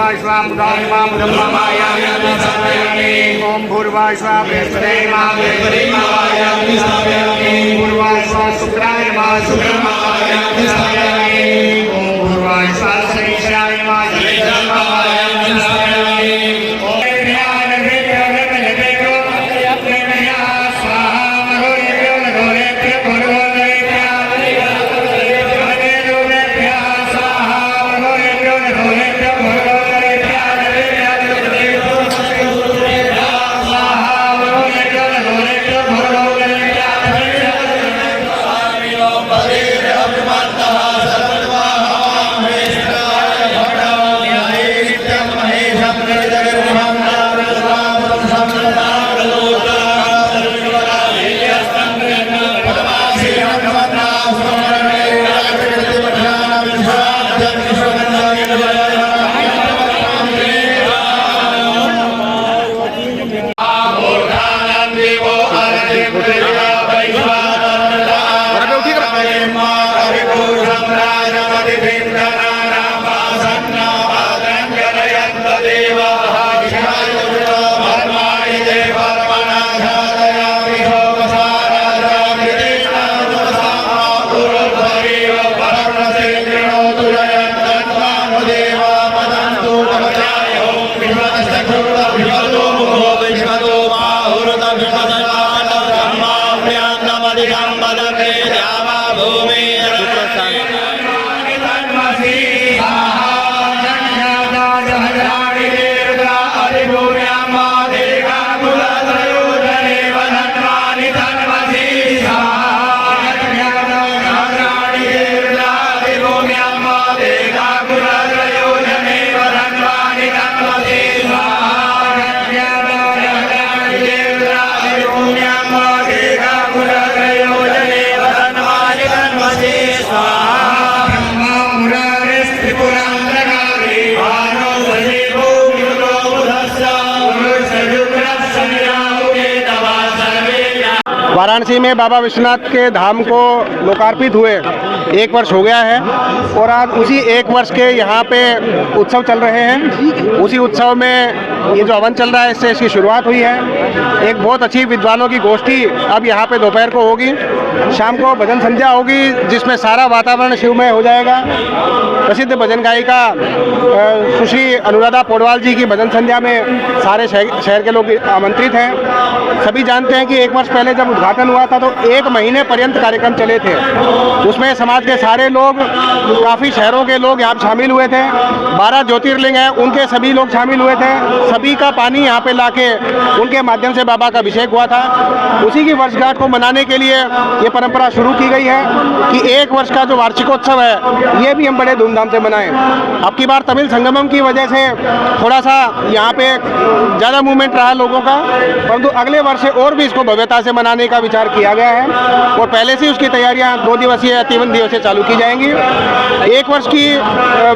भूर्भुवः स्वः मुदायिमां ब्रह्ममायामि स्थापयामि। ओम भूर्भुवः स्वः बृहस्पतिर्मायामि स्थापयामि। भूर्भुवः स्वः शुक्राय नमः शुक्रमायामि स्थापयामि। ओम भूर्भुवः स्वः शनीश्वराय नमः शनिश्चरमायामि स्थापयामि। ओम वाराणसी में बाबा विश्वनाथ के धाम को लोकार्पित हुए 1 वर्ष हो गया है और आज उसी 1 वर्ष के यहाँ पे उत्सव चल रहे हैं। उसी उत्सव में ये जो हवन चल रहा है इससे इसकी शुरुआत हुई है। एक बहुत अच्छी विद्वानों की गोष्ठी अब यहाँ पे दोपहर को होगी। शाम को भजन संध्या होगी जिसमें सारा वातावरण शिवमय हो जाएगा। प्रसिद्ध भजन गायिका सुश्री अनुराधा पौडवाल जी की भजन संध्या में सारे शहर के लोग आमंत्रित हैं। सभी जानते हैं कि 1 वर्ष पहले जब उद्घाटन हुआ था तो 1 महीने पर्यंत कार्यक्रम चले थे। उसमें समाज के सारे लोग, काफ़ी शहरों के लोग यहाँ शामिल हुए थे। 12 ज्योतिर्लिंग हैं उनके सभी लोग शामिल हुए थे। सभी का पानी यहाँ पे लाके उनके माध्यम से बाबा का अभिषेक हुआ था। उसी की वर्षगांठ को मनाने के लिए ये परंपरा शुरू की गई है कि 1 वर्ष का जो वार्षिकोत्सव है ये भी हम बड़े धूमधाम से मनाएं। अब की बार तमिल संगमम की वजह से थोड़ा सा यहाँ पे ज़्यादा मूवमेंट रहा लोगों का, परंतु अगले वर्ष से और भी इसको भव्यता से मनाने का विचार किया गया है और पहले से उसकी तैयारियां 2 दिवसीय या 3 दिवसीय चालू की जाएंगी। 1 वर्ष की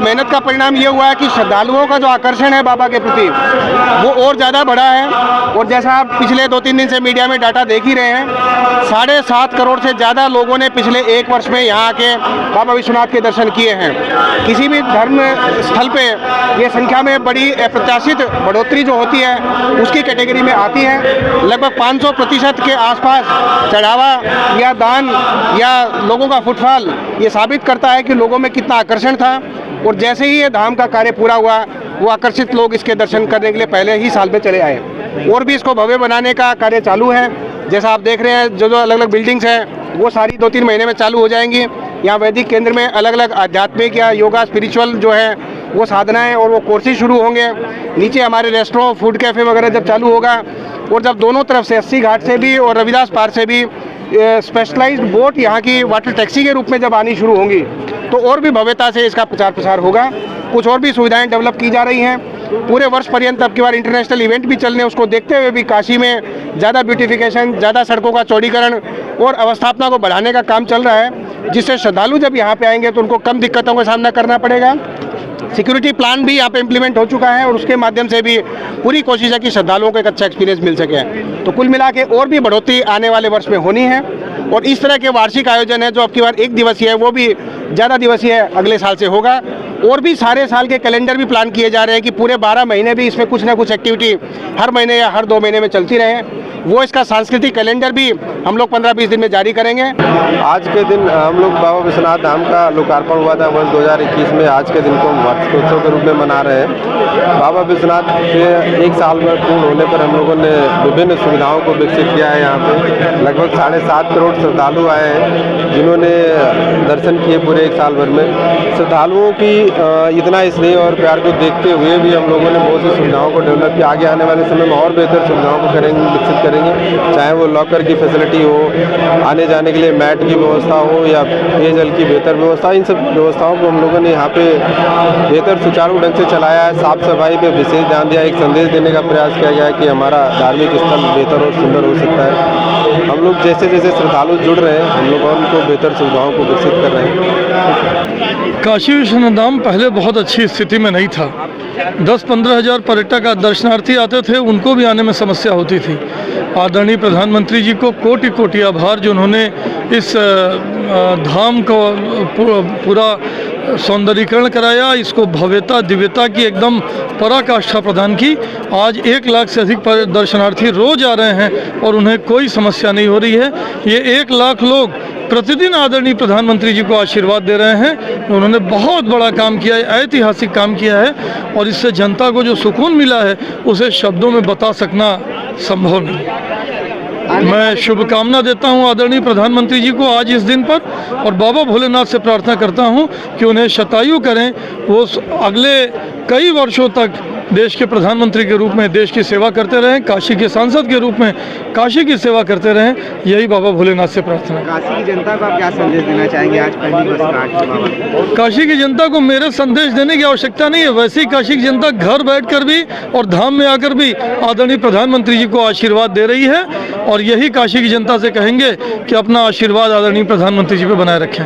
मेहनत का परिणाम ये हुआ है कि श्रद्धालुओं का जो आकर्षण है बाबा के प्रति वो और ज़्यादा बढ़ा है। और जैसा आप पिछले 2-3 दिन से मीडिया में डाटा देख ही रहे हैं, 7.5 करोड़ से ज़्यादा लोगों ने पिछले 1 वर्ष में यहाँ के बाबा विश्वनाथ के दर्शन किए हैं। किसी भी धर्म स्थल पे ये संख्या में बड़ी अप्रत्याशित बढ़ोतरी जो होती है उसकी कैटेगरी में आती है। लगभग 500% के आसपास चढ़ावा या दान या लोगों का फुटफॉल ये साबित करता है कि लोगों में कितना आकर्षण था। और जैसे ही ये धाम का कार्य पूरा हुआ वो आकर्षित लोग इसके दर्शन करने के लिए पहले ही साल में चले आए। और भी इसको भव्य बनाने का कार्य चालू है। जैसा आप देख रहे हैं जो अलग अलग बिल्डिंग्स हैं वो सारी 2-3 महीने में चालू हो जाएंगी। यहाँ वैदिक केंद्र में अलग अलग आध्यात्मिक या योगा स्पिरिचुअल जो है वो साधनाएं और वो कोर्सेज शुरू होंगे। नीचे हमारे रेस्टोरेंट, फूड कैफ़े वगैरह जब चालू होगा और जब दोनों तरफ से 80 घाट से भी और रविदास पार्क से भी स्पेशलाइज्ड बोट यहाँ की वाटर टैक्सी के रूप में जब आनी शुरू होंगी तो और भी भव्यता से इसका प्रचार प्रसार होगा। कुछ और भी सुविधाएं डेवलप की जा रही हैं। पूरे वर्ष पर्यंत अब की बार इंटरनेशनल इवेंट भी चलने, उसको देखते हुए भी काशी में ज़्यादा ब्यूटिफिकेशन, ज़्यादा सड़कों का चौड़ीकरण और अवस्थापना को बढ़ाने का काम चल रहा है, जिससे श्रद्धालु जब यहाँ पे आएंगे तो उनको कम दिक्कतों का सामना करना पड़ेगा। सिक्योरिटी प्लान भी यहाँ पे इम्प्लीमेंट हो चुका है और उसके माध्यम से भी पूरी कोशिश है कि श्रद्धालुओं को एक अच्छा एक्सपीरियंस मिल सके। तो कुल मिला के और भी बढ़ोतरी आने वाले वर्ष में होनी है। और इस तरह के वार्षिक आयोजन है जो अब की बार 1 दिवसीय है वो भी ज़्यादा दिवसीय अगले साल से होगा। और भी सारे साल के कैलेंडर भी प्लान किए जा रहे हैं कि पूरे 12 महीने भी इसमें कुछ ना कुछ एक्टिविटी हर महीने या हर 2 महीने में चलती रहे। वो इसका सांस्कृतिक कैलेंडर भी हम लोग 15-20 दिन में जारी करेंगे। आज के दिन हम लोग बाबा विश्वनाथ धाम का लोकार्पण हुआ था वर्ष 2021 में। आज के दिन को हम वार्षिकोत्सव के रूप में मना रहे हैं। बाबा विश्वनाथ के 1 साल में पूर्ण होने पर हम लोगों ने विभिन्न सुविधाओं को विकसित किया है। यहाँ पे लगभग 7.5 करोड़ श्रद्धालु आए हैं जिन्होंने दर्शन किए पूरे 1 साल भर में। श्रद्धालुओं की इतना स्नेह और प्यार को देखते हुए भी हम लोगों ने बहुत सी सुविधाओं को डेवलप किया। आगे आने वाले समय में और बेहतर सुविधाओं को करेंगे, विकसित करेंगे, चाहे वो लॉकर की फैसिलिटी हो, आने जाने के लिए मैट की व्यवस्था हो या पेयजल की बेहतर व्यवस्था। इन सब व्यवस्थाओं को हम लोगों ने यहाँ पे बेहतर सुचारू ढंग से चलाया है। साफ सफाई पे विशेष ध्यान दिया। एक संदेश देने का प्रयास किया गया है कि हमारा धार्मिक स्थल बेहतर और सुंदर हो सकता है। हम लोग जैसे जैसे श्रद्धालु जुड़ रहे हैं हम लोग उनको बेहतर सुविधाओं को विकसित कर रहे हैं। काशी विश्वनाथ धाम पहले बहुत अच्छी स्थिति में नहीं था। 10-15 हज़ार पर्यटक दर्शनार्थी आते थे, उनको भी आने में समस्या होती थी। आदरणीय प्रधानमंत्री जी को कोटि कोटि आभार जो उन्होंने इस धाम को पूरा सौंदर्यीकरण कराया, इसको भव्यता दिव्यता की एकदम पराकाष्ठा प्रदान की। आज 1 लाख से अधिक दर्शनार्थी रोज आ रहे हैं और उन्हें कोई समस्या नहीं हो रही है। ये 1 लाख लोग प्रतिदिन आदरणीय प्रधानमंत्री जी को आशीर्वाद दे रहे हैं। उन्होंने बहुत बड़ा काम किया है, ऐतिहासिक काम किया है और इससे जनता को जो सुकून मिला है उसे शब्दों में बता सकना संभव नहीं। मैं शुभकामना देता हूं आदरणीय प्रधानमंत्री जी को आज इस दिन पर और बाबा भोलेनाथ से प्रार्थना करता हूं कि उन्हें शतायु करें, वो अगले कई वर्षों तक देश के प्रधानमंत्री के रूप में देश की सेवा करते रहें, काशी के सांसद के रूप में काशी की सेवा करते रहें। यही बाबा भोलेनाथ से प्रार्थना है। काशी की जनता को आप क्या संदेश देना चाहेंगे आज पहली वर्षगांठ? काशी की जनता को मेरे संदेश देने की आवश्यकता नहीं है। वैसे ही काशी की जनता घर बैठकर भी और धाम में आकर भी आदरणीय प्रधानमंत्री जी को आशीर्वाद दे रही है और यही काशी की जनता से कहेंगे कि अपना आशीर्वाद आदरणीय प्रधानमंत्री जी पे बनाए रखें।